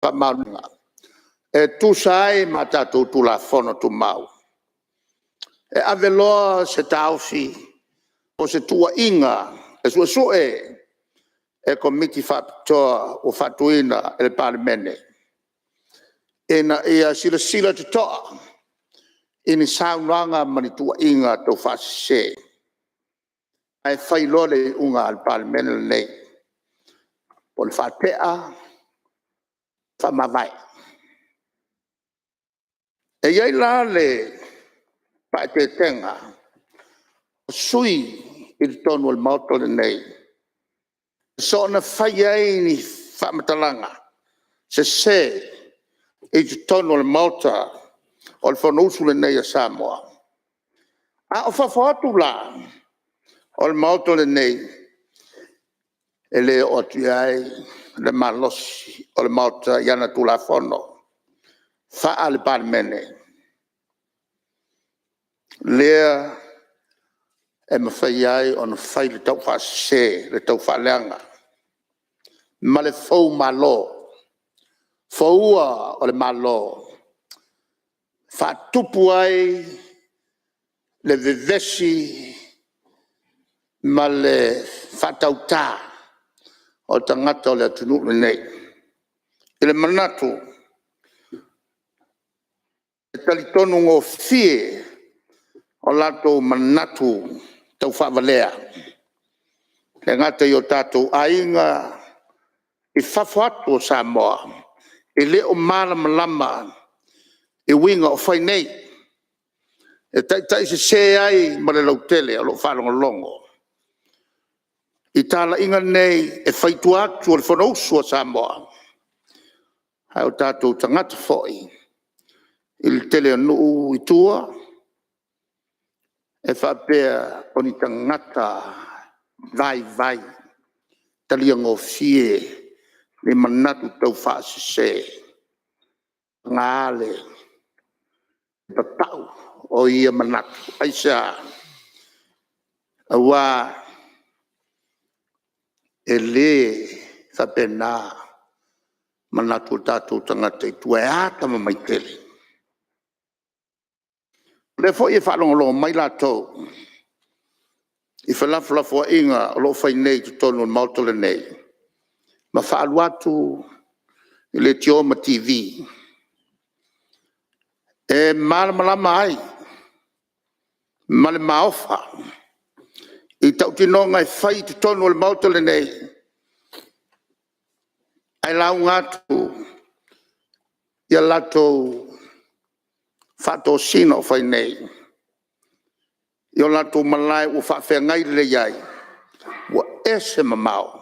Pamalunga. E tu sai matatu tu la fono tu mau. E aveloa se tausi o se tua inga e sua e komiti whapitoa o whatuina e le palemene. E na ia sila te toa ini saunanga mani tua inga tau whasise. Ai whailole unga al palemene nei. Po le whatea whamawai. E iei la le pa te tenga sui i tonu al mauto le nei. So na whaiei ni whamatalanga se i tonu al mauta o le whanusu le nei a Samoa. A o whawhatu la o le mauto le nei e le o tuai le malosi o le mauta iana tu la whono. Wha le palemene. Lea e mawhai ai o na whai le tau whasese, le tau whaleanga. Ma le fau malo. Faua o le malo. Whatupu ai le vevesi ma le whatautā o tangata o le atunu nei. I le manatu e talitonu ngō fie o lato manatu tau whavalea. Le ngata i o tātou ainga i whawhatu o Samoa. I leo malama i winga o whai nei. E tai se ai ma le lautele o lo whanonga longo. I tāla inga nei e whaitu atu o le whanausu o Samoa. Hai o tātou tangata whoi. I le tele anu i tua. E whapea o ni tangata vai. Talia ngō fie ni manatu tau whaasese. Ngāle. Patau o ia manatu. Aisa. Awa. E le whapena. Manatu tātou tangata i tua e ata mamaitele. Le fo e whalongolo mai lato. I whalafulafua inga o lo whai nei tu tonu mauto le nei. Ma whaalu atu i le tioma TV. E malamalama ai. Male maofa. I tau tinonga i whai tu tonu le mauto le nei. Ai lau ngatu. Ia lato fato sino o whai nei. Io lato malai o whawhea ngai le iai. Wa ese mamau.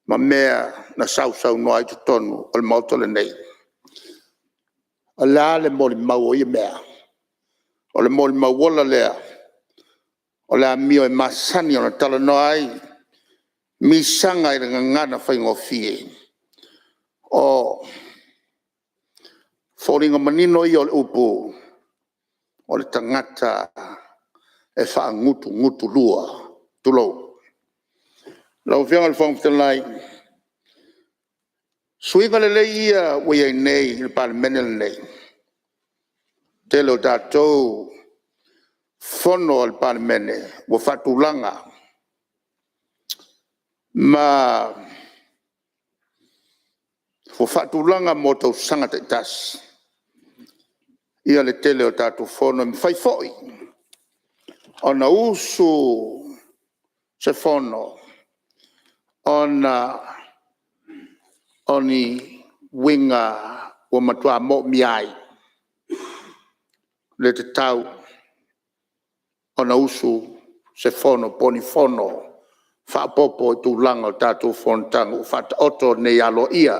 Ma mea na sau noa i tu tonu o le mauto le nei. A la le mori mau o i mea. O le mori mau wola lea. O le amio e masani o na tala noa ai. Mi sanga i renga ngana whai ngofie. O whoringa manino i o le upu. O le tangata e wha ngutu lua tulou. Lau whianga le whangwhitalai. Suinga le ia wea nei le palemene le nei. Tele o tātou whono al palemene wa whatulanga. Ma whatulanga mo tau sangata i tas. Ia le tele o tātou whono mi whai foi. Ona usu se whono. Ona oni winga o matua mo miai. Le te tau. Ona usu se whono, poni whono. Whapopo i tu langa o tātou whontangu. Whata oto nei alo ia.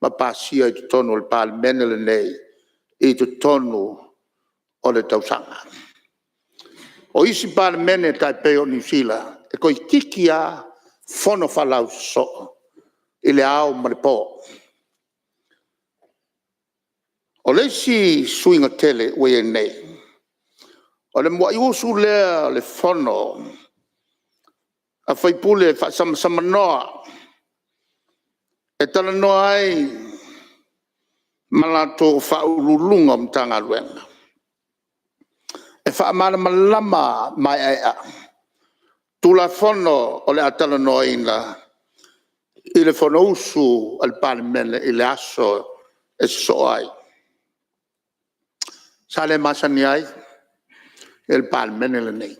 Ma pasia i tu tonu le palemene le nei. I tu tonu o le tausanga. O isi palemene tai peo New Zealand. E koi kikia whono whalau so. I le ao maripo. O le si suinga tele wea nei. O le mua iusu lea le whono. A whaipule whasamanoa. E tala noa ai malato whaululunga mtanga luenga. E whaamana malama mai ai a. Tula fono o le atala noina i le fono usu al palimene i le aso e soai. Sale masani ai il palimene le nei.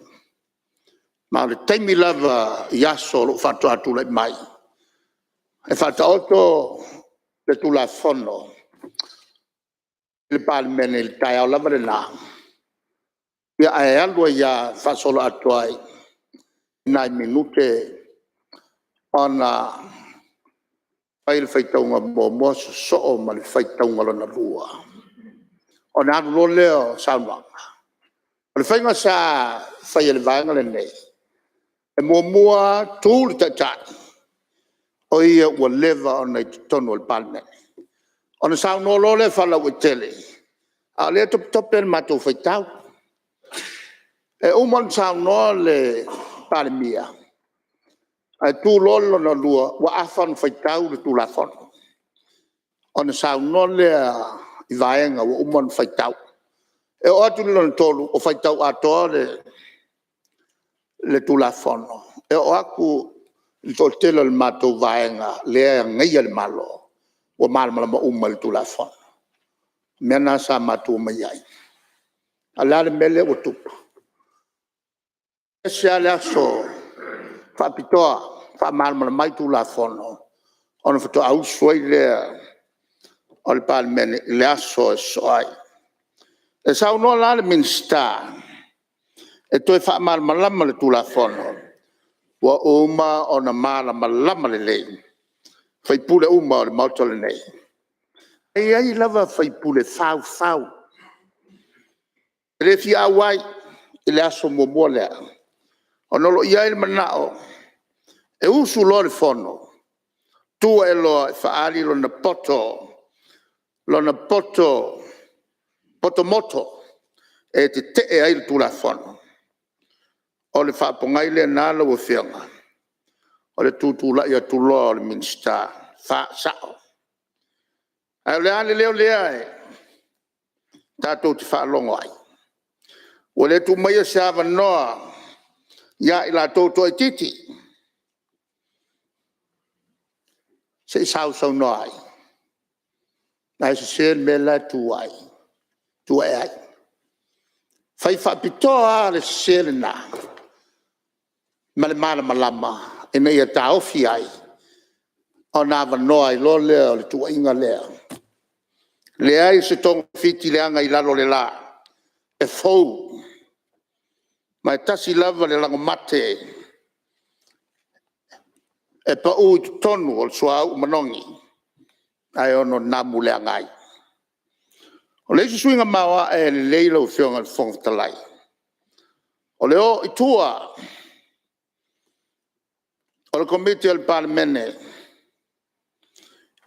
Ma le taimi lava i aso lo fatto atu le mai. E fatto otto le tula fono il palimene il taia lava le na. Ia e alua ia fa solo atu ai. Nai minute ona fai le faitaunga mo so ma le faitaunga lona lua. Ona anu lo leo saunanga. O le fainga sa fai le vaenga le nei. E mua tu le tatai. O ia ua leva ona i tonu al palmene. Ona sauno lo le fala ua tele. A lea tope le matou faitau. E umon sauno le palemia. Ai tu lolo na lua wa afan faitau le tu la fon. Ona sauno le i vaenga wa umon faitau. E o atu lona tolu o faitau ato le tu la fon. E o aku il toltelo le matou vaenga le ngai le malo. Wa malama ma umal tu la fon. Mena sa matou mai ai. Ala le mele o tupu. Se ala so fa pitoa fa malama mai tu la fon. Ona fato au suai le al palmene le aso soai. E sa no la le minsta. E toi fa malama le tu la fon. Wa uma ona malama le lei. Fai pule uma le mauto le nei. E ai lava fai pule fau. Le fi awai le aso mo le. Ona lo ia il manao. E usu lo le fono. Tu e lo fa ali lo na poto. Lo na poto moto. E te e ai tu la fono. O le fa pongai le na lo fianga. O le tu la ia tu lo le minsta. Fa sao. Ai le ale le ai. Tato te fa longo ai. O le tu mai se ava noa. Ya ila toto e titi. Se sao noa ai. Ai se me la tu ai. Tu ai. Fai fa pitoa le se na. Male malama. E nei ta ofi ai. Ona ava noa i lo le tu inga le. Le ai se tong fiti le anga i lalo le la. E fou. Ma tasi lava le lango mate. E pa u tonu o sua u manongi. Ai ono namu le angai. O le isi suinga mawa e le leila u fionga le fonga talai. O le o itua. O le komiti al palemene.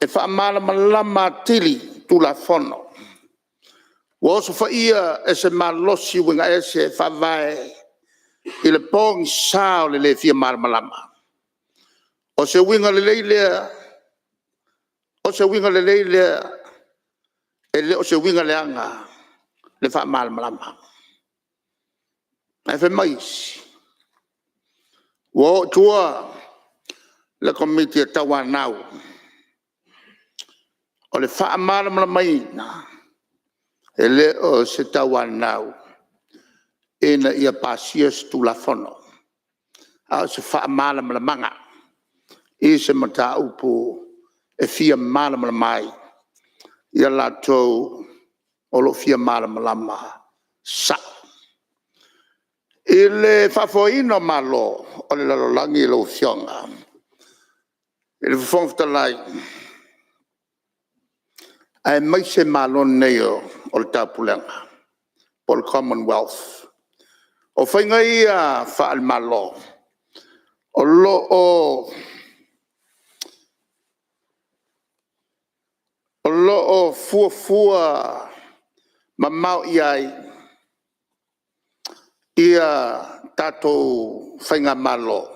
E fa amala malama tili tu la fono. Wo so fa ia e se malosi winga e se fa vai. I le pong sao le fia malama. O se winga le leile. O se winga le leile. E le o se winga le anga. Le fa malama. E fe mais. Wo tua. Le komiti tawa nau. O le fa malama ina. E le o se tawa nau. Ina ia pasias tu la fono. A se fa malama manga. I se mata upu e fia malama mai. Ia la tau o lo fia malama lama sa. I le fafoino malo o le lalolangi lo fionga. I le fongtalai. Ai mai se malon neo o le tapulenga. Po le Commonwealth. O whainga ia wha al malo. O lo o fua mamau iai. Ia tatou whainga malo.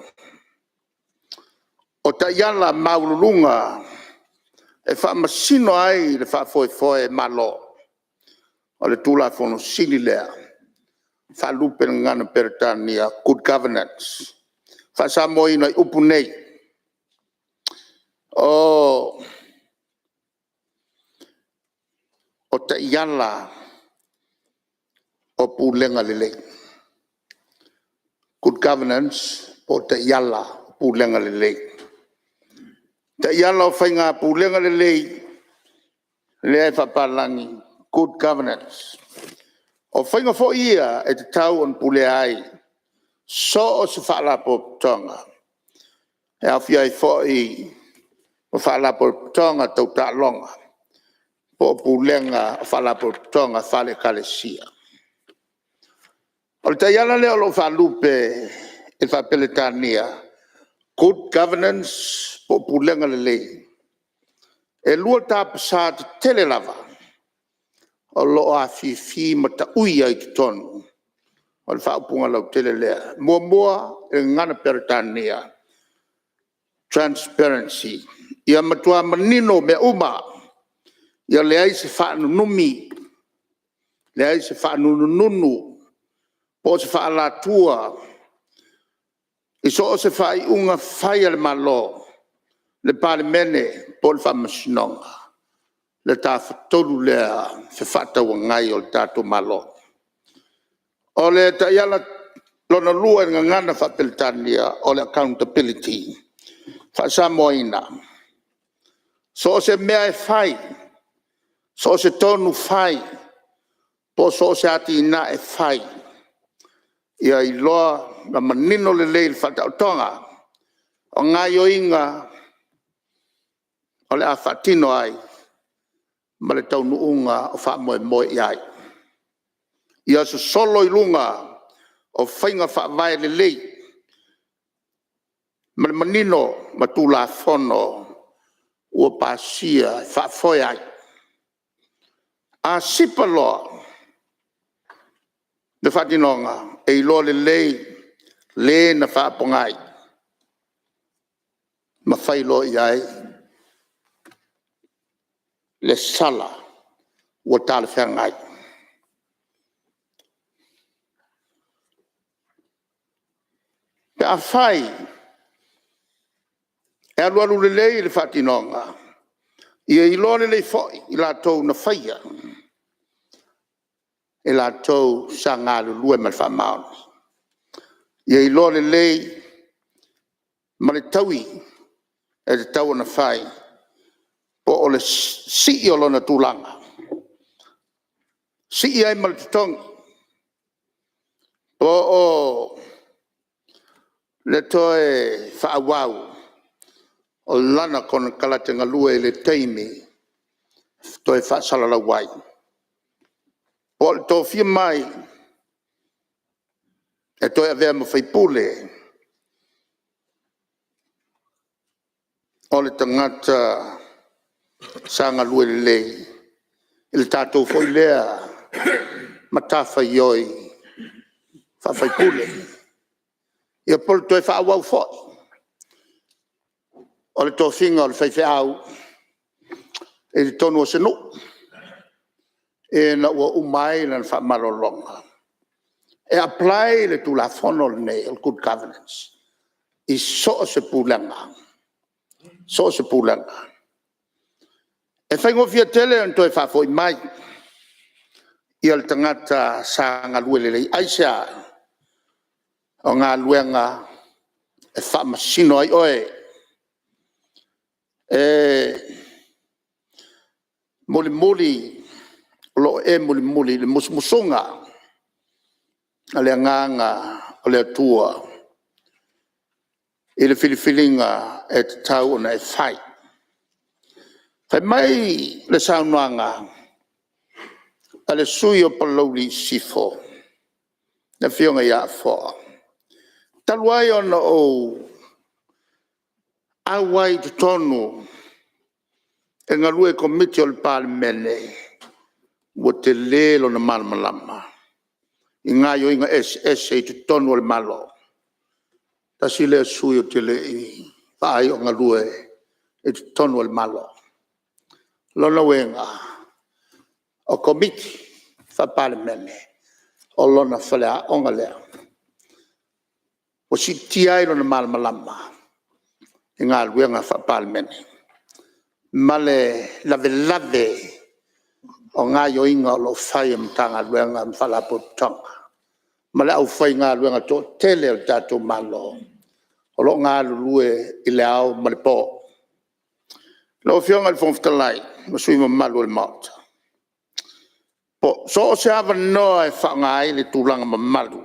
O ta iala maulunga. e fa masino ai le fa foi malo o le tula fono sili lea fa lupe ngana Peretania good governance fa sa moina upu nei o te iala o pulenga lele good governance o te iala pulenga lele te iala o fainga pulenga lele le fa palangi good governance o fainga fo ia e te tau on pule ai so o se fala po tonga e a fia i fo i o fala po tonga tau ta longa po pulenga fala po tonga fale kalesia o te iala le o lo fa lupe e fa Peretania good governance po pulenga lele e lua tapasa te tele lava o lo a fi mata ui ai te tonu o le whaupunga lau tele lea mua e ngana Peretania transparency ia matua manino me uma ia leai se whaanunumi leai se whaanununu po se whaalatua i so se whai unga whai ale malo le pale mene po le whamasinonga le tā whatolu lea se whatau ngai o le tātou malo o le ta iala lona lua nga ngana fa Peretania o le accountability fa samoina so se mea e fai so se tonu fai po so se ati na e fai ia i loa na manino le leil fa tonga o ngai o inga o le a fatino ai ma le tau nuunga o fa moe iai ia se solo i lunga o whainga wha vai le lei ma le manino ma tu la fono ua pasia wha foi ai a sipa loa le whatinonga e ilo le lei le na wha pongai ma whai lo iai le sala ua tala whangai pe a whai e alu le lei le whatinonga ia ilo le lei foi i la tau na whaia e la tau sa ngā lue ma le whamaoni ia ilo le lei ma le taui e te tau na whai po o le si o lona tūlanga si ai ma le tutongi po o le toe whaawau o lana kona kalatenga lue le teimi toi whaasala wai. O le tō fia mai e toi a vea ma whaipule o le tangata sanga lue le lei i le tātou foi lea ma tawha ioi whaipule ia pol toi whaawau foi o le tō finga o le whaiwheau e le tonu o senu e na ua umai na whamarolonga e apply le tu la fono nei el good governance i so se pulanga e fai ngofia tele an toi fa foi mai i al tangata sanga luelele aisa o ngā luenga e fa masino ai oe e muli lo e muli le musmusunga ale nganga ole atua ele filifilinga e tau na e fai mai le saunanga ale sui o paloli sifo na fionga ya fo talwai ona o awai tonu e ngalue committee o parlemene wo te lelo na malama inga yo inga ese te tonu o malo ta sile sui o te le ai o ngalue e te tonu o malo lona wenga o komiti fa palemene o lona falea onga lea o si tiai lona malamalama i ngā luenga fa palemene male lave o ngā yoinga o lo whai mtanga luenga mfalapotanga male au whai ngā luenga tō tele o tātou malo o lo ngā lulue i le au male pō lo fionga le fonftalai masui mamalu le mauta po so o se ava noa e whaangai le tūlanga mamalu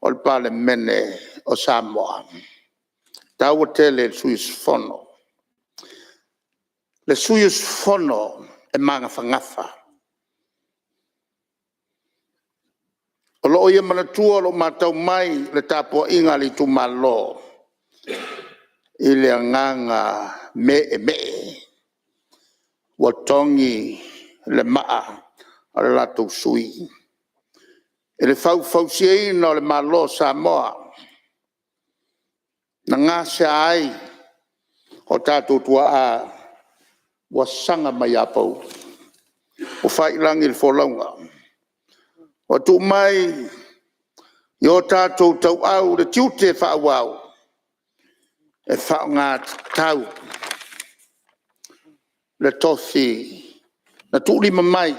o le pale mene o Samoa tau o tele le suius fono le suius fono e manga whangafa o lo ia manatua lo matau mai le tapua inga li tu malo i le anganga me watongi le maa o le latou sui e le fausiaina o le malo Samoa na ngasa ai o tātou tuaa ua sanga mai apau o whailangi le wholaunga o tu mai i o tātou tau au le tiute whaawau e whaonga tau le tofi na tūlima mai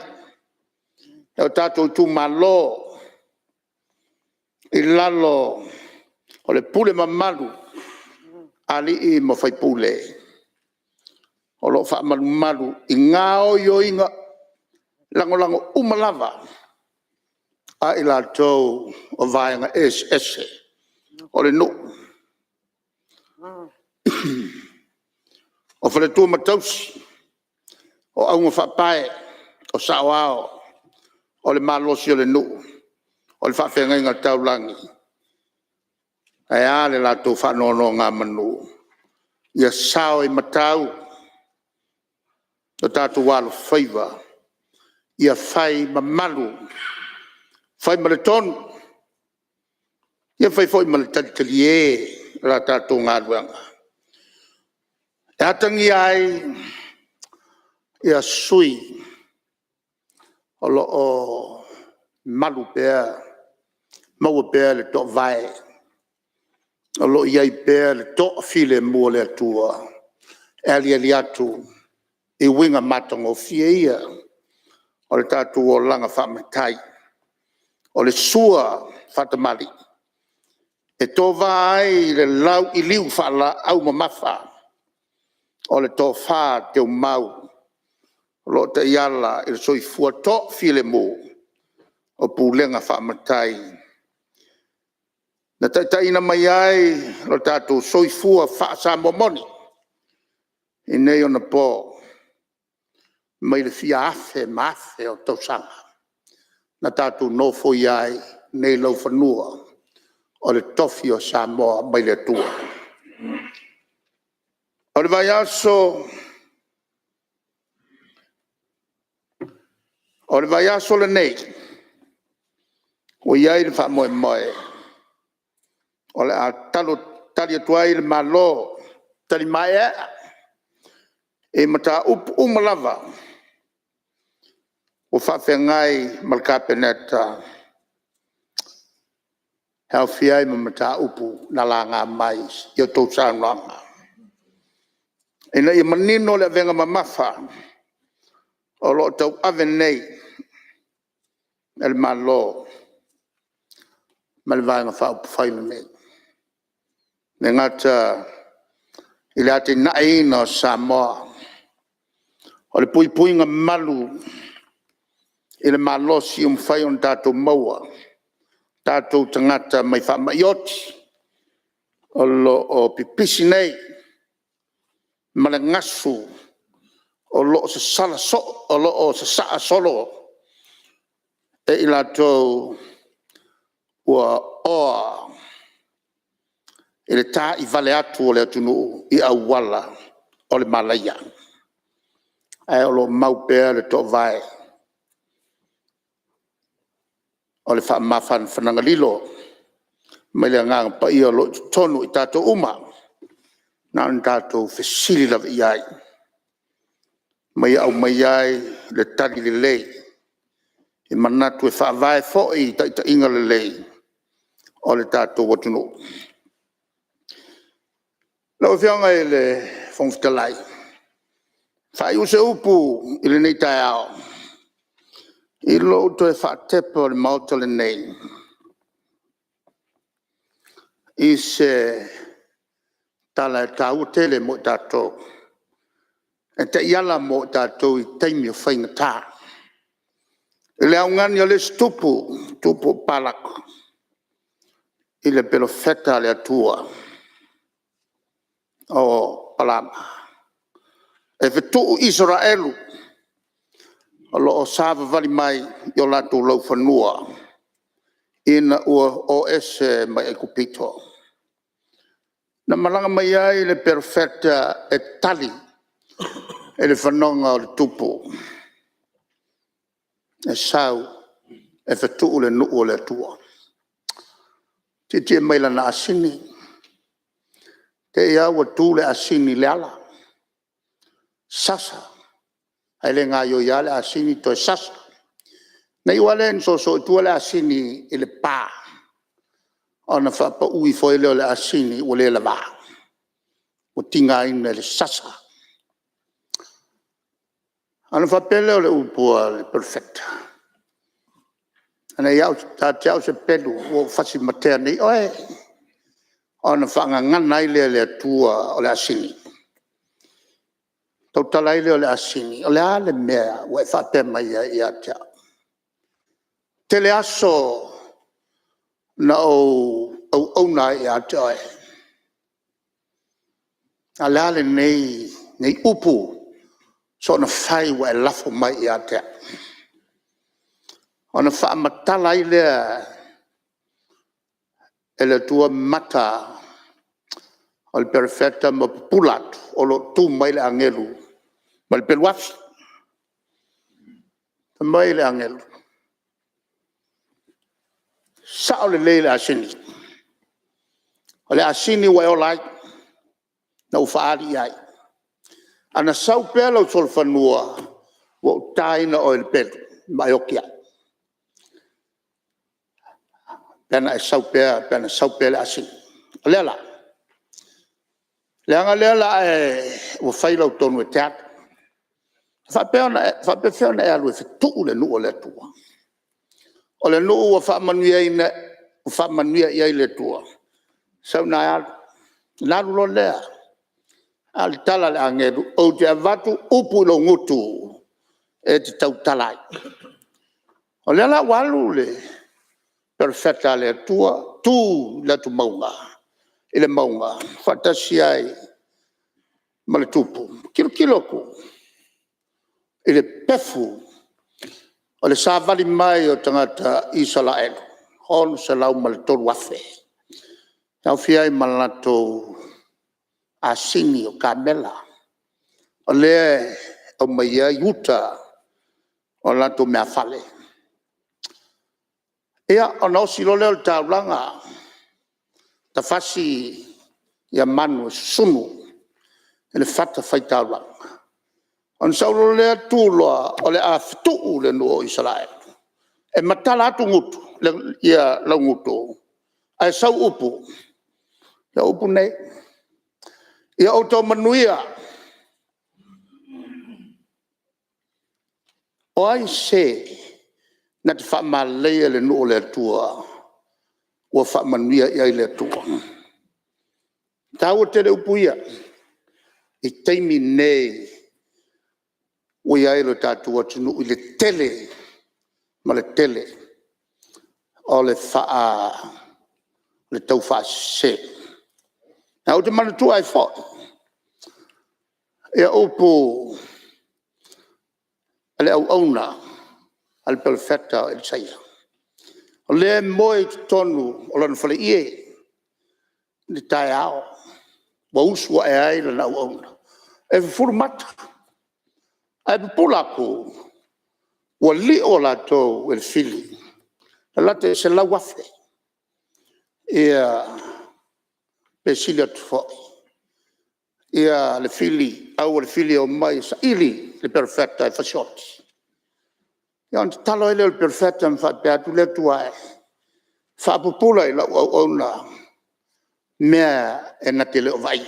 e o tātou tu malo i lalo o le pule mamalu ali i mo fai pule o lo wha malu i ngā o yoinga lango umalava a i la tau o vaenga ese o le no o whale tua matausi o aunga whapae o saoao o le malosi o le no o le whawhenga inga taulangi ai a le la tau whanono ngā manu ia sao i matau o tātou walo whaiva ia whai mamalu whai maletonu ia whai whai maletalitali e la tātou ngā ruanga e atangi ai ia sui o lo o malu pēr maua pēr le tō vai o lo iai pēr le tō file mua le atua ali atu i winga matango fia ia o le tātou o langa whamatai o le sua whatamari e tō vai le lau i liu whala au mamafa o le tō whā te mau lo te iala i le soi fua tō file mua o pūlenga whamatai. Na taitaina mai ai lo tātou soifua whaasa momoni. I nei ona pō. Mai le fia afe maafe o tausanga. Na tātou nofo i ai nei lau whanua. O le tofi o Samoa mai le tua. O le vai aso. O le vai aso le nei. O iai le wha moe. O le a talo tali atuai le malo. Tali mai e mata umalava. O whawhengai malkapeneta. Hau fiai ma mata upu na la ngā mai. Ia tau sānanga. E na i manino le venga mamafa. O lo tau ave nei. El malo. Malvanga whao whaile nei. Me ngata i le ate naina o Samoa. O le pui ngā malu i le malosi whai on tātou maua. Tātou tangata mai wha maioti. O lo o pipisi nei. Ma le ngasu. O lo o sa sala so. O lo o sa saa solo. E i lātou ua oa. I le tā i vale atu o le atunu i awala o le malaya. Ai o lo maupea le tō vai. O le wha mawhan whanangalilo. Mai le ngang pa ia lo tonu i tātou uma. Nā tātou whesili lawa i ai. mai au mai ai le tali le lei e manatu e whaavae fo'i ta inga le lei o le tātou watuno. Lau whianga e le whongwhitalai. Whai use upu i le nei tai ao. I lo uto e whaatepa o le mauta le nei. I se tala e tāu tele mo tātou. E te iala mo tātou i teimi o whainga tā. I le aungani o le tupu palako. I le pelofeta le atua o Palama. E vetu Israelu o lo o sava vali mai i o latu lau whanua ina ua o ese mai e kupito. Na malanga mai ai le pelofeta e tali e le whanonga o le tupu. E sau e vetu le nuu o le atua. Titi e mai lana asini. Te ia ua tu le asini le ala. Sasa. Ai le ngā yo ia le asini to e sasa. Nei wale en so tu le asini i le pā. Ona whapa ui foi leo le asini o le lava. O tinga ina le sasa. Ana whapele o le upua le perfecta. Ana iau tātiau se pelu o whasi matea nei oe. Ona whanga nganai le atua o le asini. Tau talai leo le asini. O le ale mea ua e whape mai i atea. Te le aso na au na i atea oe. A le ale nei upu so na whai ua e lafo mai i atea. Ona wha matala i lea e le tua mata o le perfecta ma pulatu o lo tu mai le angelu ma le peluafi mai le angelu sa o le leile asini o le asini wa o lai na ufaali ai ana sau pela o sol fanua wa taina o le pelu mai o kia pena e sau pela asini le la le anga le la e o faila o tonu e teatro fa peona e alu e fitu le nu o le tua o le nu o fa manuia i le tua sau na lo le al tala le angeru o te avatu upu lo ngutu e te tau talai o le la walu le perfecta le tua tu le tu maunga ile maunga fatasi ai ma le tupu kilo ku ile pefu o le savali mai o tangata Israel hon se lau ma le tolu afe au fiai malato asini o kamela o le o maia yuta o lato mea fale ia o no si lo le taulanga ta fasi ia manu sunu ele fata fai taulanga on saulo le tuloa o le aftu le no Israel e matala atu ngutu le ia la ngutu ai sau upu ya upu nei ia auto manuia o ai se na te fa malea le no le tua o fa manuia ia le tua tau te le upu ia i teimi nei o ia lo tatu atunu i le tele ma le tele o le faa le tau faa se na o te manatu ai fo e upu ale au auna al perfecta el saia o le moi tonu o lana fale ie ni tai ao wa usua e ai lana au auna e furmata ai pulako wa li o la to el fili la te se la wafe e pesilia fo ia le fili au le fili o mai sa ili le perfetta e fasioti. Ia on talo ele le perfetta ma fa pe tu le tua fa popula i la ona mea e na te le vai.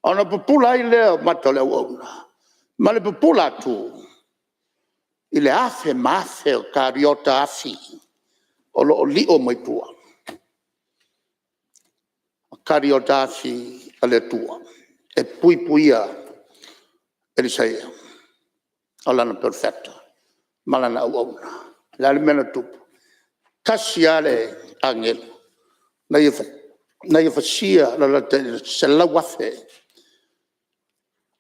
Ona popula i le mata le ona. Ma le popula tu i le afe mafe o kariota afi o lo li o mai tua. Kariota afi ale tua. E puia e li saia. O lana perfetta. Malana ona. La le mena tupu. Kasi ale angel. Na ia fasia la se la wafe.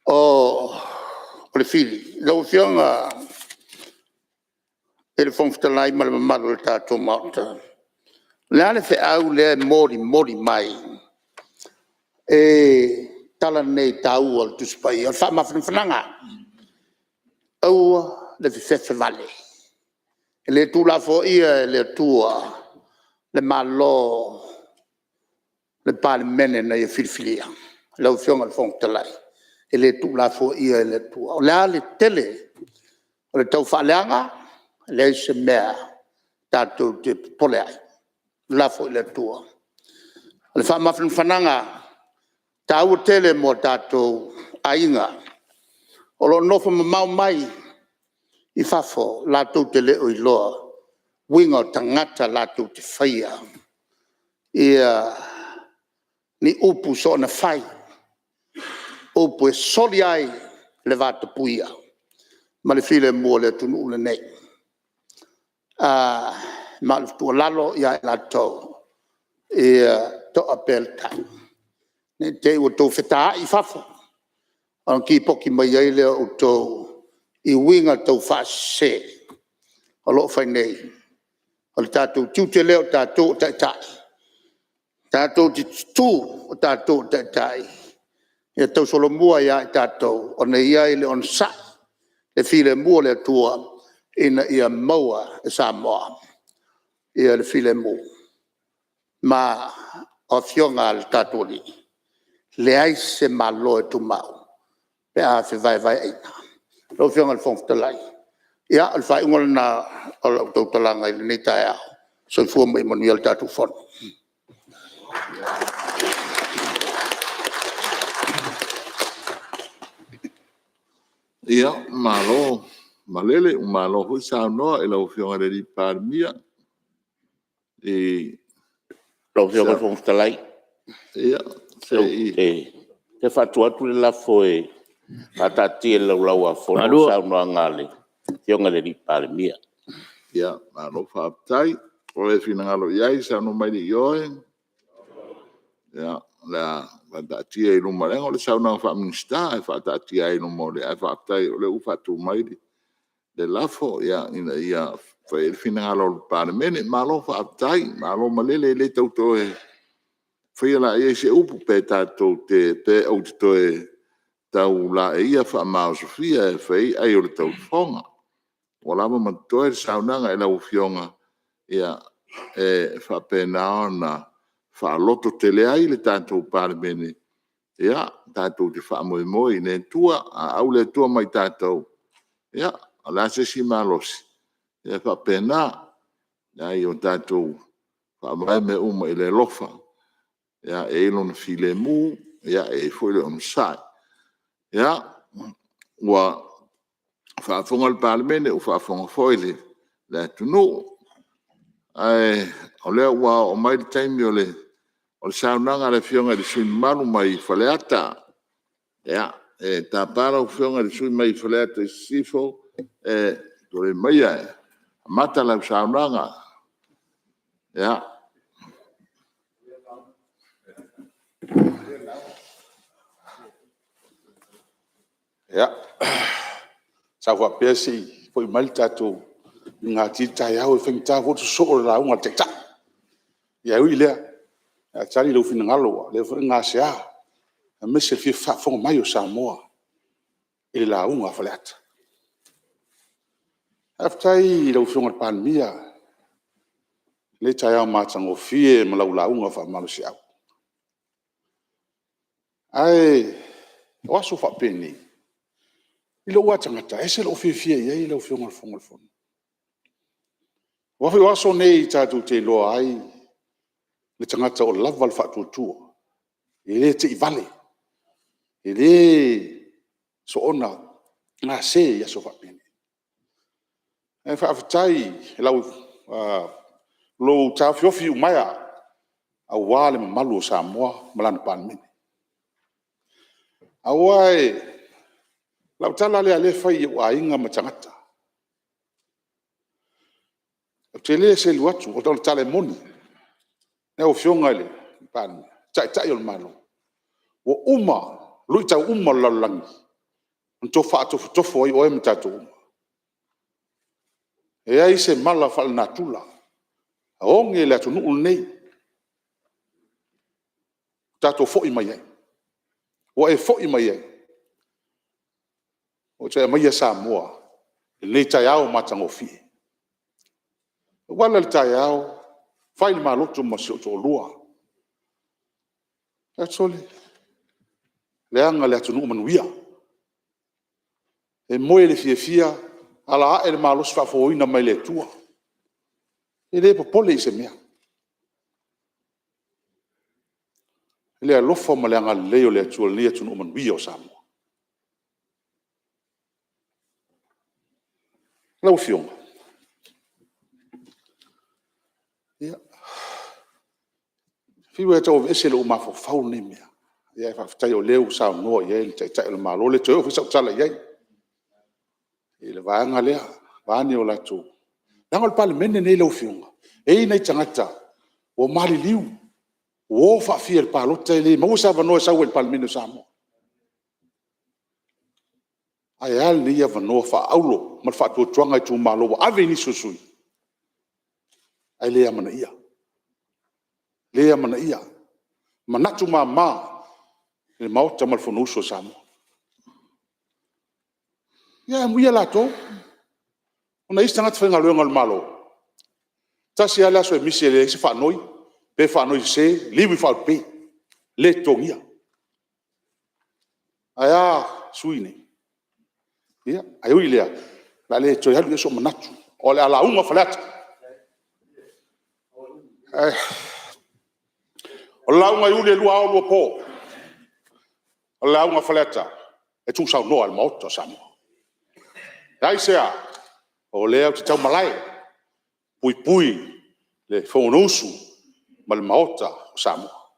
O le fili. Lau fionga e le fonftalai ma le mamalo le tātou mauta. Le ale fe au le mori mai. E tala nei tau al tuspai. Al wha mawhanwhananga. Au le fefefe vale. E le tū la fo ia e le tua. Le malo. Le pāle mene na ia filfilia. Lau fionga le fonftalai. E le tū la fo ia e le tua. O le ale tele. O le tau whaaleanga. Le se mea tātou te pole ai. Lafo i le tua. Le whananga tāua tele mo tātou ainga. O lo nofo mamau mai i whafo lātou te leo i loa. Winga o tangata lātou te whaia. Ia ni upu so na whai. Upu e soli ai le vata puia. Ma le file mua le tunu ule nei. Ma le tua lalo ia e lātou. Ia to apel tai. Ne te ua tau whetaa i whafo. An ki poki mai eile o tau i winga tau whase. O lo whai nei. O le tātou tiu te leo tātou tai tai. Tātou ti tū o tātou tai tai. Ia tau solo mua ia i tātou. O ne ia ile on sa. E file mua le tua. Ina ia maua e Samoa. Ia le file mua. Ma o fionga al tatoli. Le ai se malo e tu mau. Pe a se vai eina. Lo fionga al fonftalai. Ia al fai ungol na al tautalanga i ni tae au. So fua mai manuel tatu fon. Ia malo. Malele malo hui sa no e lo fionga de di parmia. E lo fionga fonftalai. Ia. Te fatu atu le la foe. Patati e lau a fono sa no ngale. Fionga de di parmia. Ia, malo whaaptai. O e fina ngalo iai sa no mai di ioe. Ia, la patati e luma lengo le sa no whaamnista e patati e luma le e whaaptai o le ufatu mai di. Le lafo ia ina ia fai fina ngalo pare mene malo whaaptai. Malo malele le tauto e fai la e se upu pe tātou te pe au te toe tau la e ia wha mao Sofia e fai ai o le tau whonga. O lama matoe saunanga e lau fionga ia e wha pēnao na wha loto te le ai le tātou pārmene. Ia, tātou te wha moi moi ne tua, a au le tua mai tātou. Ia, a la se si malosi. Ia wha pēnā, ia i o tātou wha mai me uma i le lofa. Ia, e ilon file mu, ia e fuile on sai. Ia, ua whaafonga le parlemene o whaafonga foile le tunu. Ai, o lea ua o mai le taimi o le saunanga le fionga le sui maru mai whaleata. Ia, e tāpara o fionga le sui mai whaleata i sifo, e tore mai ai. Mata lau saunanga. Ia. Ia. Sa wa pesi foi mal tatou nga ti tai au feng ta vo so la un te ta. Ia ui le. A tali lo fin ngalo le fo nga sia. A me se fi fa fo mai o Samoa. Il la un a falat. Aftai lo fo ngat pan mia. Le tai au ma tsango fie ma la un fa ma sia. Ai O aso fa peni. I lo watangata, ese lo fifia ia i lo fionga fonga fon. Wa fi waso nei tatu te lo ai. Le tangata o lava fa tu. Ele te vale. Ele so ona na se ya so fa peni. E fa aftai lau lo ta fiofi umaya a wale malu Samoa malan pan. Awai lau tala le ale fai wa inga matangata. Tele se luatu o tala moni. E o fionga le pan tai o malo. O uma luita uma lalangi. Nto fa to fo o em tatu. E ai se mala fal natula. Onge le atu nu nei. Tatu fo i mai. O e fo i mai. O te mai Samoa. Le tai au matangofi. Wala le tai au fai le maloto ma se to lua. Actually le anga le atu nu manuia. E moe le fia ala e le malos fa fo ina mai le tua. E le popole se mea. Le alofa ma le anga leo le atu le atu nu manuia o Samoa. Lau fionga. Ia. Fiwa tau ese le uma fo fau ne mea. Ia fa tai o leu sa no ia le tai le malo le tau fi sa tala ia. Ile vanga lea, vani o latu. Nanga le pale mene nei lau fionga. E nei tangata o mali liu. O fa fia le palota le mo sa vano sa o le pale mene Samoa. Ai al ni ia vano fa aulo, mal fa tu tuanga tu malo ave ni susui. Ai le amana ia. Le amana ia. Manatu mama le mauta mal fonuso Samoa. Ya muia lato. Ona istanga tfenga luenga malo. Tasi ala so misele se fa noi, pe fa noi se, liwi fa pe. Le tongia. Aya suine. Ya, ayo ilea. La le to yalu so manatu. Ole ala unga falat. Ola unga yule lua o po. Ola unga falata. E tu sa no al mauta Samoa. Dai sea, o lea te tau malai, pui, le whaunusu, ma le maota o Samoa.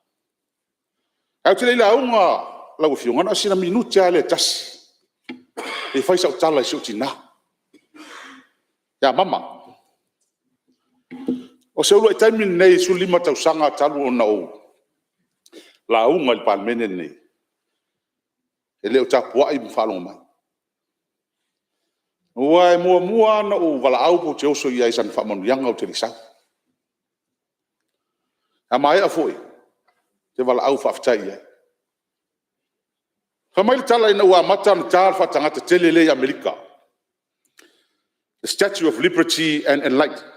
Au te leila aunga, lau whiongana, sina minuti a le tasi. E whaisa o tala i seo tina. Ia mama. O se ulu e taimi nei su lima tau sanga talu o na o. La aunga le palmene nei. E leo tapua i mwhalonga mai. Ua e mua na o wala au po te oso i aisan whamanu yanga o te risau. A mai a foi, te wala au whaftai ia. Whamaili tala ina ua mata na tār whatangata telele i Amerika. The Statue of Liberty and Enlightenment.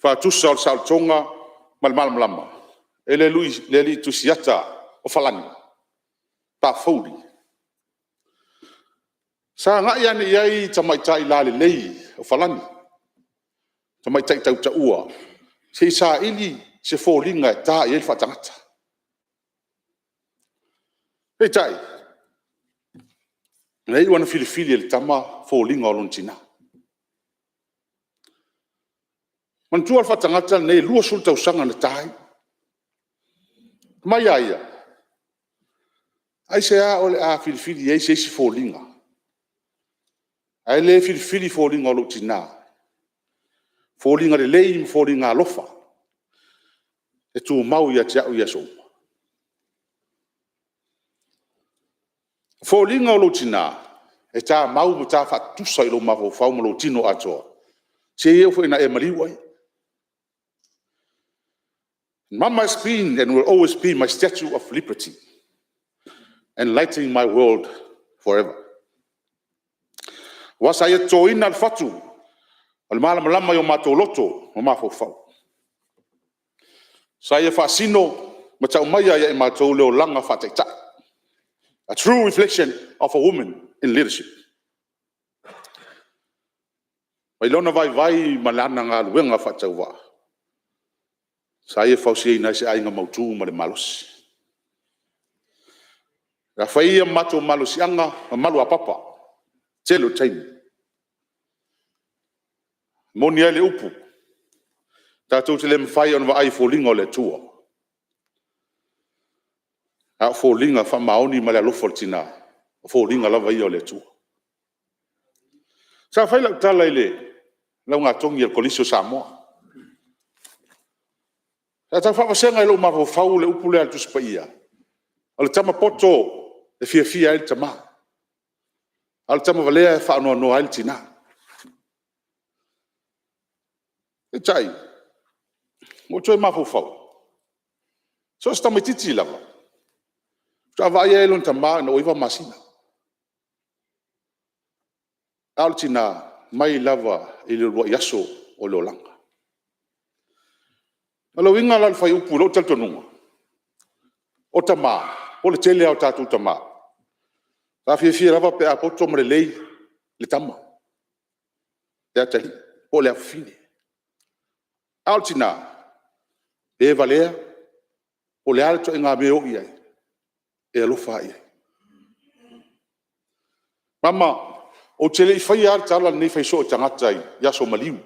Whatusa o Saltonga malmalam lama. E le li tusiata o whalani. Ta fauri. Sa ngai ane iai tamaitai lale lei o falani. Tamaitai tau taua. Se isa ili se fōlinga e tā i ele whatangata. Hei tai. Nei wana filifili ele tama fōlinga o lontina. Mantua al whatangata nei lua sulta usanga na tai. Mai aia. Ai se a ole a filifili ei se isi fōlinga. Ai le filifili fōlinga o lontina. Fōlinga le lei fōlinga alofa. E tu mau ia te au ia so. Fōlinga o lotina. E tā mau mo tā whatusa i lo mawho whau mo lotino atoa. Se eo fo ina e mariwai. Mama has been and will always be my statue of liberty. Enlightening my world forever. Wasa ia toina al fatu. Al malam lama yo mato loto, o mafo fau. Sa ia fasino, ma tau mai ia e mato leo langa whateita. A true reflection of a woman in leadership. Mai lona vai malana ngā luenga whatauwa. Sa ia whausia ina se ainga mautu ma le malos. Ra whaia mato malosianga ma malu a papa. Telo taimi. Moni ai le upu. Tātou te le mwhai on wa ai fōlinga o le tua. A fōlinga wha maoni ma le alofo tina. Fōlinga lava ia o le tua. Sa whai lau tala i le lau ngā tongi al kolisio Samoa. Sa tā whaasenga i lau maro whau le upu le al tuspa ia. Al tama poto e fia el tama. Al tama valea e whaanoa noa el tina. E tai. Mo toi mafo fau. So sta mai titi lava. Ta va ia elon tama no iwa masina. Altina mai lava ile lo yaso o lo langa. Alo winga la fai upu lo tal tonunga. O tama, o le tele au tatu tama. Ta fia lava pe a poto mo le lei le tama. Ya tai o le afine. Altina e valea o le alto ngā meo ia e alofa ia. Mama, o tele i whai ar tala nei whai so o tangata i yaso maliu.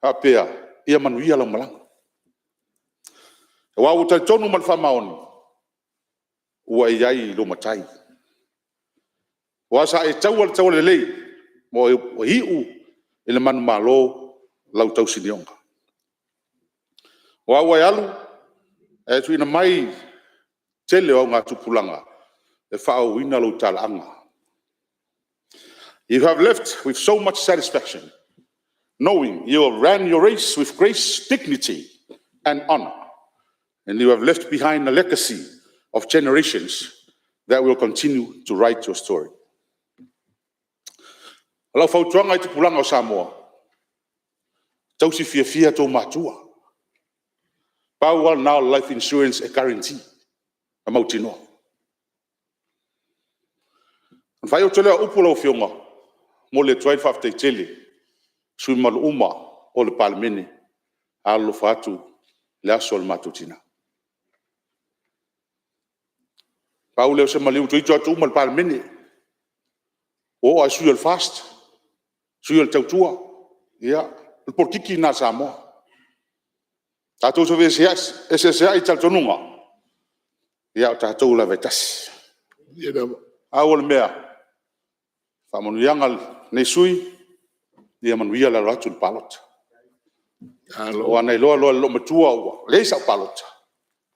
Ha pea, ia manuia la malanga. Wa o tai tonu man whamaoni. Ua iai lo matai. Wa sa e tau le lei. Mo e hiu e le manu malo lau tau sinionga. Wa e alu, e tuina mai tele o ngā tupulanga, e whao wina lo talanga. You have left with so much satisfaction, knowing you have ran your race with grace, dignity, and honor. And you have left behind a legacy of generations that will continue to write your story. Alau whautuanga i tupulanga o Samoa, tausi fia tō mātua. Power now life insurance a guarantee. A mautino. Fai o tele upu lau fionga. Mo le tuai whaftai tele. Sui malu uma o le palemene. Alo whatu le aso le matutina. Pau leo se maliu tuitu atu uma le palemene. O ai sui al fast. Sui al tautua. Ia. Le porkiki na Samoa. Tātou sa VCS, SSA i taltonunga. Ia o tātou la vetasi. Au le mea. Whamanu ianga nei sui, ia manuia la ratu le palota. O anei loa lo matua ua, leisa o palota.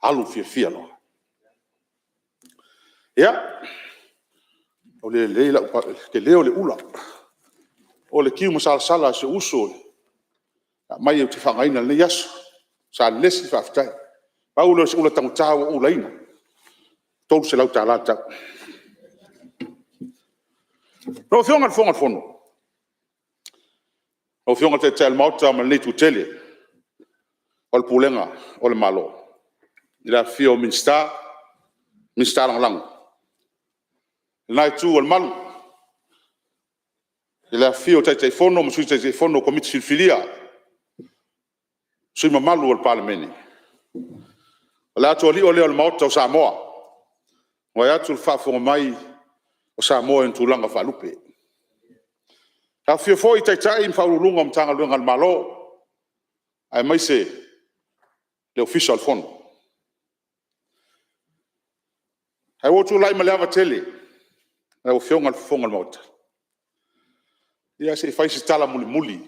Alu fia loa. Ia. O le leila, ke leo le ula. O le kiu masala se uso. Mai e te whangaina le yaso. Sa lesi whaftai. Paulo se ula tangutawa o ulaina. Tolu se lau tā lata. No whionga le whonga whono. No whionga te tēl mauta ma nei tu tele. O le pulenga, o le malo. I la whio minsta lang. Nai tu o le malu. I la whio te whono, ma sui te whono komiti silfilia. Sui mamalu o le palemene. O le atu o leo le mauta o Samoa. O e atu le whaafonga mai o Samoa en tūlanga whaalupe. Ka whio fōi taitai in whaurulunga o mtanga luenga le malo. Ai mai se le official fono. Ai o tū lai ma le awa tele. Ai o whionga le whonga le mauta. Ia se whai se tala muli.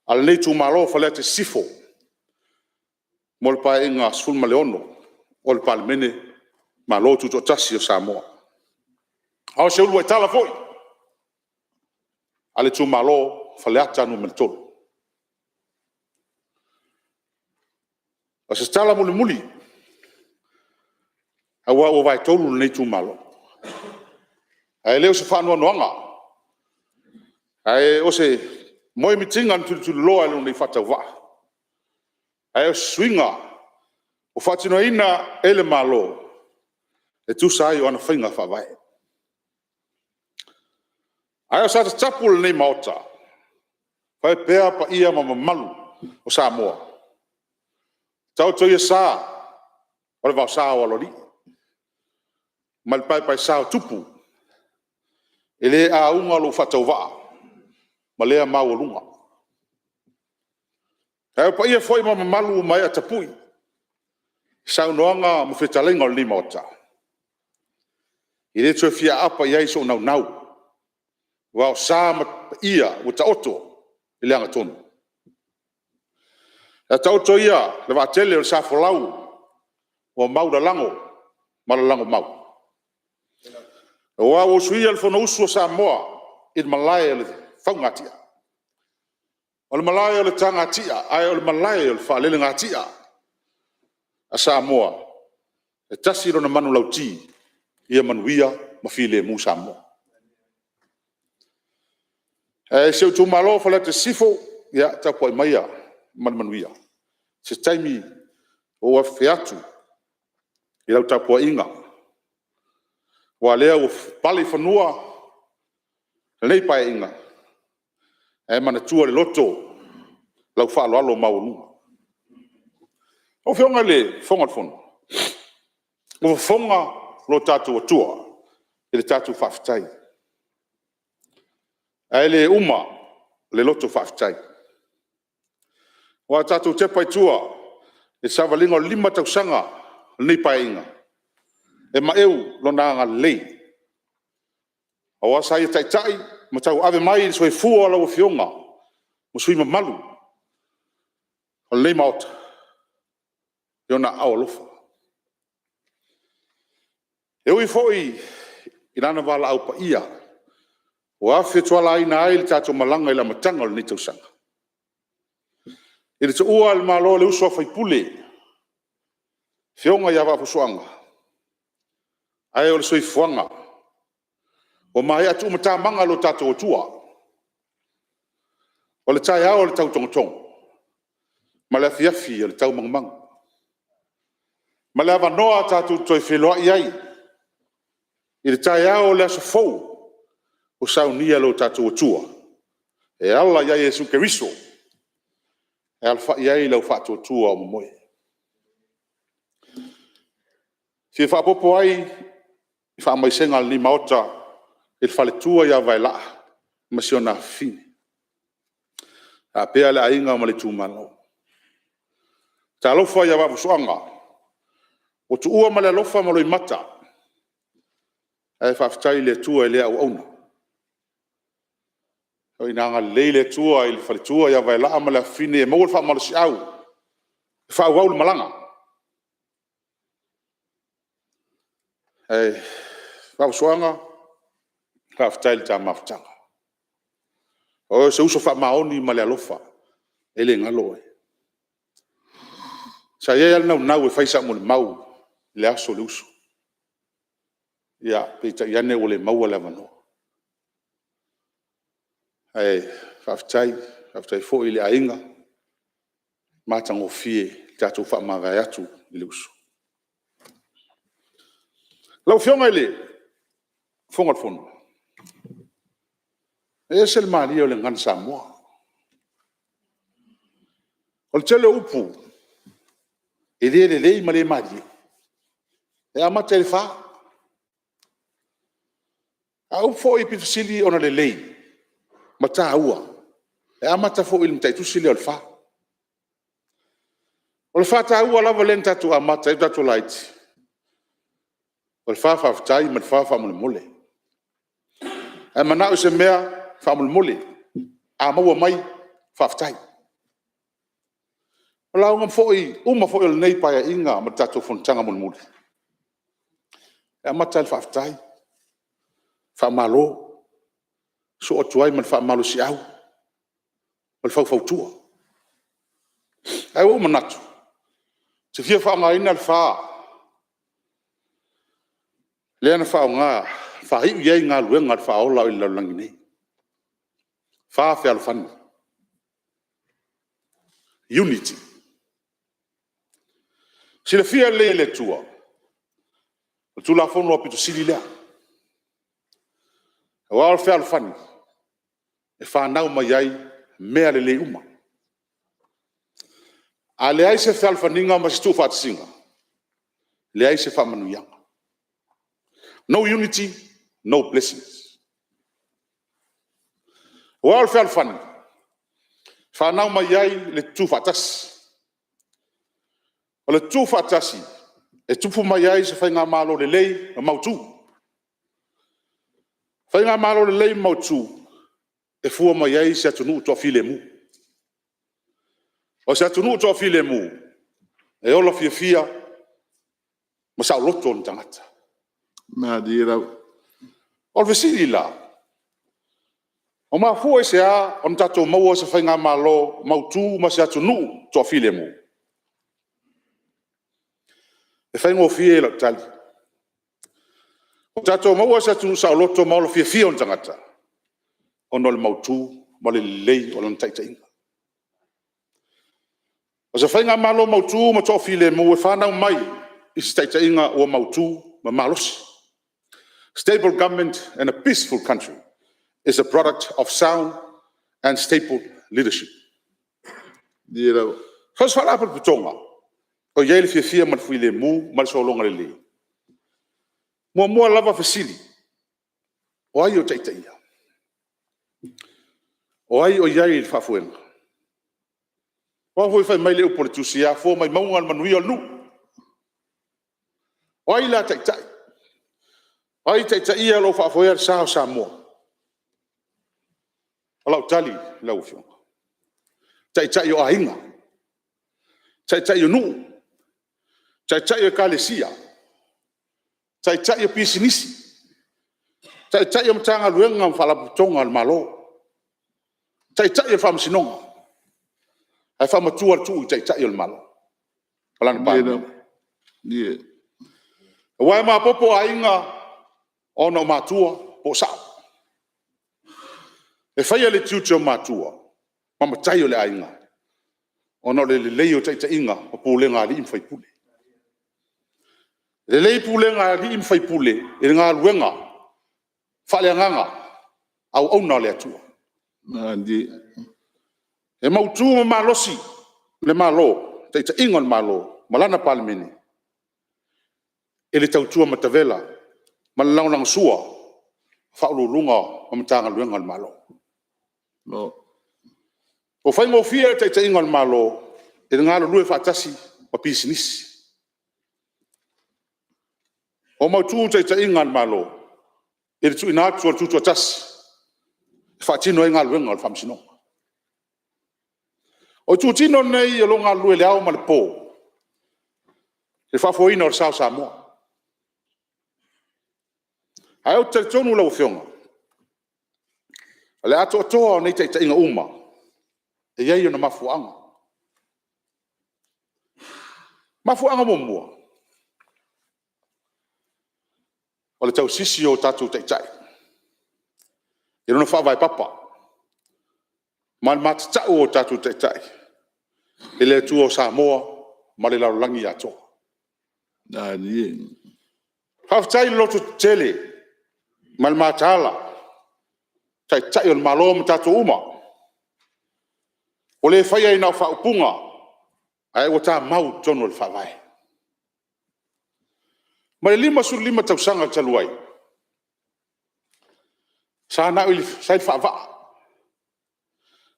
Al nei tu malo fale te sifo. Mol pa inga sul maleono. O le palemene malo tu tasi o Samoa. Au se ulu e tala foi. Ale tu malo fale ata no meltolo. O se tala muli. Awa o vai tolu nei tu malo. Ai leo se whanua noanga. Ai o se moi mitinga tu loa lo nei fata wa. Ai swinga o fatino ina ele malo. e tu sai o ana whainga whawai. Ai o sa te tapu le nei maota, whai pēa pa ia ma malu o Samoa. Tau toi e sā, o le vau sā o alori. Ma le pai sā o tupu, e le a unga lo whatau waa, ma lea mau o lunga. Ai o pa ia foi ma malu mai a tapui, sa unoanga mo whetalenga o le nei maota. I le tue fia apa iai so nau nau. Wao sa ma ia o ta oto i le anga tonu. E ta oto ia le vatele o le sa folau o mau da lango, ma la lango mau. E wao o suia le fono usu o Samoa i le malaya le whaungatia. O le malaya o le tangatia, ai o le malaya o le whaalele ngatia a Samoa. E tasiro na manu lauti ia manuia ma file mu Samoa. E se tu malo fa te sifo ya ta po maia manuia. Se taimi o afiatu ila ta po inga. Wa lea o pali fanua nei pa inga. E mana tua le loto lau fa lo maulu. O fionga le fonga fon. O fonga lo tatu tua. Ele tatu faftai. Ai le uma le loto faftai. Wa tatu te pai tua e savalingo 5 tausanga nei painga. E maeu lo nga lei. O sai tai tai ma tau ave mai so e fu ala o fionga. Mo sui ma malu. O le maut. Yo na au lofa. E ui foi inana wala au pa ia. Wa fetwala ina ai le tato malanga ila matanga le nito sanga. Ele te ua le malo le uswa fai pule. Fionga ya wa fusuanga. Ai o le soi fuanga. O mai atu mata manga lo tato o tua. O le tai hao le tau tongotong. Ma le afiafi o le tau mangmang. Ma le avanoa tato toi feloa iai. I le tai hao le aso fou. O saunia lo tato o tua. E ala ia Yesu Keriso. E alfa iai lau fato o tua o momoe. Si fa popo ai, fa mai senga li maota, il fale tua ia vai la, ma si ona fine. A pea le ainga ma le tūmano. Ta alofa ia wapu soanga. O tu ua ma le alofa ma loi mata. E fa aftai le tua e le au auna. O inanga leile tua il fale tua ia vai la ma le fine e maul fa ma le si au. Fa au le malanga. E fa soanga fa aftai le ta maftanga. O se uso fa maoni ma le alofa. Ele ngalo e. Sa ia nau nau e faisa mo le mau le aso le uso. Ia peita iane o le mau le mano. Ai faftai fo ile ainga. Matango fie tatu fa magai atu i le uso. Lau fionga ile fonga fono. E se le mali o le ngan Samoa. O le tele upu. E le lei ma le mali. E amata le fa. Au fo i pitusili ona le lei. Mata aua. E amata fo il mtai tusili o le fa. O le fa ta aua lava len tatu amata i tatu laiti. O le fa faftai ma le fa mo le mole. E manau se mea fa mo le mole. A maua mai faftai. O la unga fo i uma fo il nei paia inga ma tatu fontanga mo le mole. E amata le faftai. Fa malo. So o tuai man fa malo si au. Mal fau tua. Ai o manatu. Se fia fa nga ina fa. Lena fa nga fa hi ye nga luenga fa ola i la langini. Fa fe al fan. Unity. Si le fia le tua. Tu la fono pitu sili lea. Wa al fa al fani. E fa nau mai ai mea le uma. A le ai se fa al faninga ma stu fa tsinga. Le ai se fa manu yang. No unity, no blessings. Wa al fa al fani. Fa nau mai ai le tu fa tas. O le tu fa tasi. E tupu mai ai se fa nga malo le lei ma mautu. Fa nga malo le lei mautu. E fua mai ai se atunu to file mu. O se atunu to file mu. E ola fia ma sa loto on tangata. Ma dira. O vesili la. O ma fua se a on tato maua se fa nga malo mautu ma se atunu to file mu. E fai ngō fie la tali. O tato maua se atunu sa loto ma ola fia on tangata. Ono le mautu, ma le lei o lana taitainga. O se whainga malo mautu ma tofi le mo e whanau mai i se taitainga o mautu ma malosi. Stable government and a peaceful country is a product of sound and stable leadership. Dira. Fas whalapar putonga. O yeile fia ma fui le mu ma le solonga le lei. Mua lava fasili. O ai o taitainga. O ai o iai il fafuenga. O hoi fai mai leo politiusia, fo mai maunga al manui al nu. O ai la taitai. O ai taitai ia lo fafuea sa o sa mua. O lau tali lau fionga. Taitai o ahinga. Taitai o nu. Taitai o kalesia. Taitai o pisinisi. Taitai o mtanga luenga mfalaputonga al malo. Tai fam sinonga. Ai fam tua tu tai el malo. Alan pa. Dia. Wa ma popo ainga ono matua po sa. E fai le tutu matua. Mama tai le ainga. Ono le leo tai inga o pulenga li fai pule. Le lei pulenga li fai pule e nga luenga. Fale nganga au ona le atua. Nandi. E mautu ma malosi le malo, te ingon malo, malana palmini. Ele tautua matavela, malaunang sua, faululunga o matanga luenga malo. No. O fai mo fia te ingon malo, e ngalo lue fatasi o pisinisi. O mautu te ingon malo, e tu inatu tu tasi. Fatino inga luenga al famsino. O tu tino nei o longa lue le au ma le po. E fa foina o sao sa mo. Ai o te tonu lau fionga. Ale ato toa nei te inga uma. E iei o na mafuanga. Mafuanga mo mua. O le tau sisi o tatu te tai. E no fa vai papa. Man mat tau o tatu te tai. Ele tu o Samoa, ma le laulangi ato. Nandi. Haftai lotu tele, mal matala. Tai o malom tatu uma. O le fai ai na fa upunga. Ai o ta mau tono le fa vai. Ma le 5 tau sanga taluai. Sana ili sai fa va.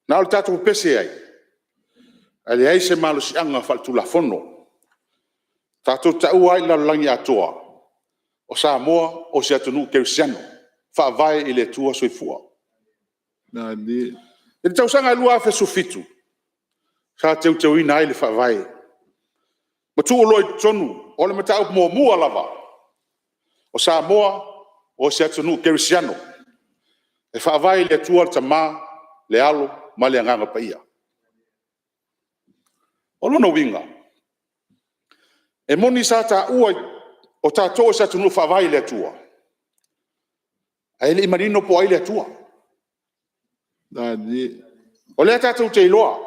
Na o tatu pese ai. Ali ai se malo si anga fal tu la fono. Tatu tau ai la langi atoa. O Samoa o se atunu Kersiano. Fa vai ile tua soifua. Nandi. E tau sanga lua fe sufitu. Sa teu ina ile fa vai. Ma tu o loi tonu. O le matau mo mua lava. O Samoa o se atunu Kersiano. E fa vai le tua tama le alo ma le nganga paia. O lono winga. E moni sa ta ua o ta to sa tunu fa vai le tua. Ai le marino po ai le tua. Nandi. O le ta tu te loa.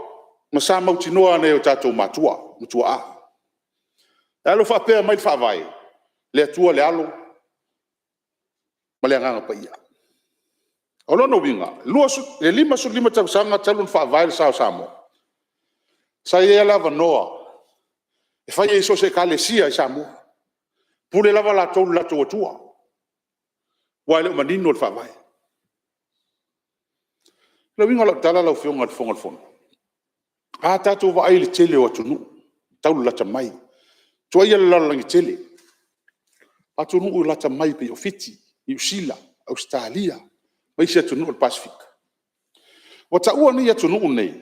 Ma sa mau tinoa ne o ta to matua, mutua a. Alo fa pe mai fa vai. le atua le alo ma le anga pa ia o lona winga le lima tau sanga talun fa vai sa samo sa ia lava noa e fai iso se kalesia i samo pule lava la tau tua wa le manino fa vai le winga la tala la fionga fonga a tatu va ai le tele o tunu tau la tamai tua ia la langi tele atunu la tamai pe ofiti New Zealand Australia mai se tunu o Pacific wa ta ua ni atunu nei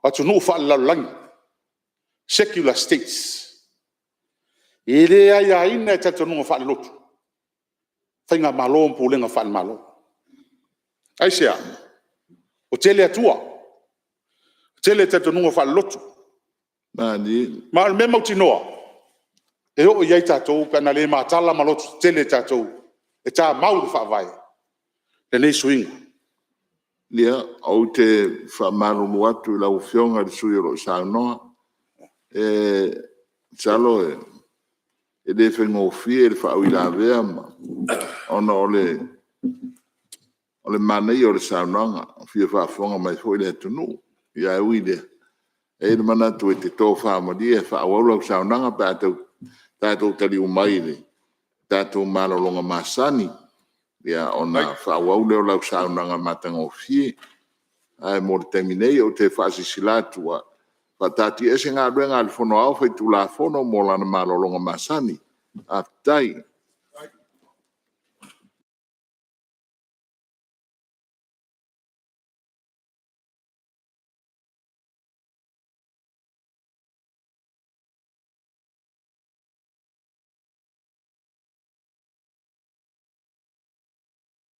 atunu fa la langi secular states ele ai ina tatu fa lotu fainga malo pulenga fa malo ai sia o tele atua tele tatu fa lotu Nani, ma me mautinoa e o ia tatou kana le matala malotu tele tatou e ta mau fa vai le nei swing lia, au te whamarulu atu la ufionga de sui ro saunoa. Salo e le whengo fie le whau i la vea ma. Ona ole manei o le saunoanga, fie whaafonga mai fo i le tunu. Ia ui le. E le mana tu e te tō whaamadi e whaawau lau saunoanga tātou tali umai le. Tātou marolonga masani. Ia ona whaawau leo lau saunoanga matanga o fie. Ai mo te minei o te whaasisilatu a patati ese ngā ruenga al fono au fai tu la fono mo lana malolonga masani. A tai